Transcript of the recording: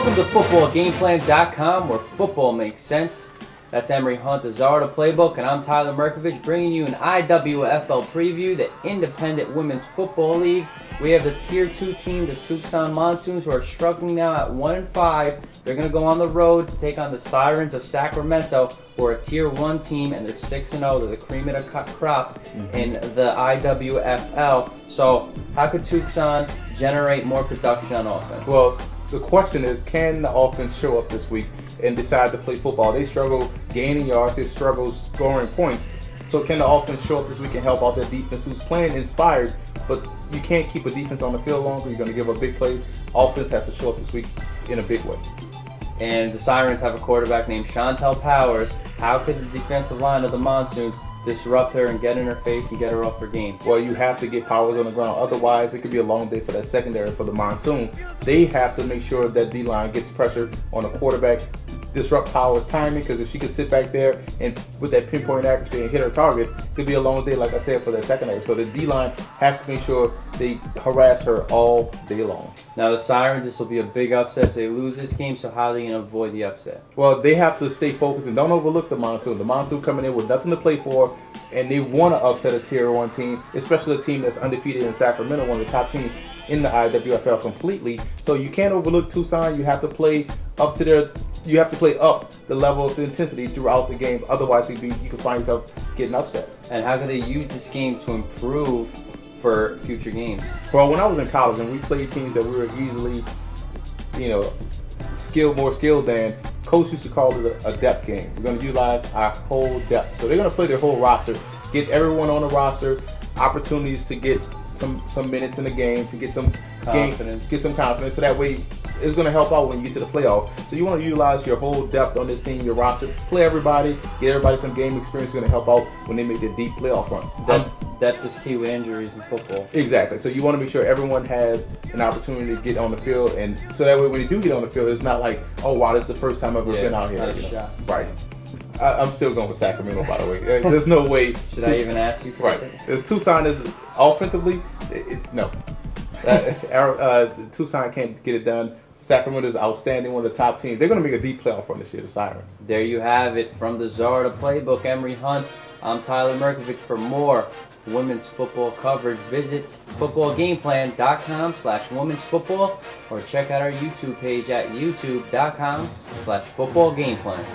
Welcome to footballgameplan.com, where football makes sense. That's Emery Hunt, the czar of the playbook, and I'm Tyler Mirkovich, bringing you an IWFL preview, the Independent Women's Football League. We have the Tier 2 team, the Tuscon Monsoons, who are struggling now at 1-5. They're going to go on the road to take on the Sirens of Sacramento, who are a Tier 1 team, and they're 6-0. They're the cream of the crop in the IWFL. So how could Tucson generate more production on offense? Well, the question is, can the offense show up this week and decide to play football? They struggle gaining yards, they struggle scoring points. So can the offense show up this week and help out that defense who's playing inspired, but you can't keep a defense on the field longer. You're going to give up big plays. Offense has to show up this week in a big way. And the Sirens have a quarterback named Chantel Powers. How could the defensive line of the Monsoons disrupt her and get in her face and get her off her game? Well, you have to get Powers on the ground. Otherwise, it could be a long day for that secondary for the Monsoon. They have to make sure that D-line gets pressure on the quarterback, disrupt Powers' timing, because if she can sit back there and with that pinpoint accuracy and hit her targets, it could be a long day, like I said, for that secondary. So the D-line has to make sure they harass her all day long. Now the Sirens, this will be a big upset if they lose this game, so how are they going to avoid the upset? Well, they have to stay focused and don't overlook the Monsoon. The Monsoon coming in with nothing to play for, and they want to upset a Tier 1 team, especially a team that's undefeated in Sacramento, one of the top teams in the IWFL completely. So you can't overlook Tucson. You have to play up to their you have to play up the level of intensity throughout the game. Otherwise, you can find yourself getting upset. And how can they use this game to improve for future games? Well, when I was in college and we played teams that we were easily, more skilled than, coach used to call it a depth game. We're going to utilize our whole depth. So they're going to play their whole roster, get everyone on the roster, opportunities to get some minutes in the game, to get some confidence. Get some confidence. So that way, it's going to help out when you get to the playoffs. So you want to utilize your whole depth on this team, your roster, play everybody, get everybody some game experience. It's going to help out when they make their deep playoff run. Depth is key with injuries in football. Exactly. So you want to make sure everyone has an opportunity to get on the field, and so that way when you do get on the field, it's not like, oh wow, this is the first time I've ever been out here. Not a shot. Right. I'm still going with Sacramento, by the way. There's no way. Should I even ask you? Right. There's Tucson is offensively, no. Tucson can't get it done. Sacramento is outstanding, one of the top teams. They're going to make a deep playoff run this year, the Sirens. There you have it. From the czar of the playbook, Emery Hunt, I'm Tyler Mirkovich. For more women's football coverage, visit footballgameplan.com/women's football or check out our YouTube page at youtube.com/footballgameplan.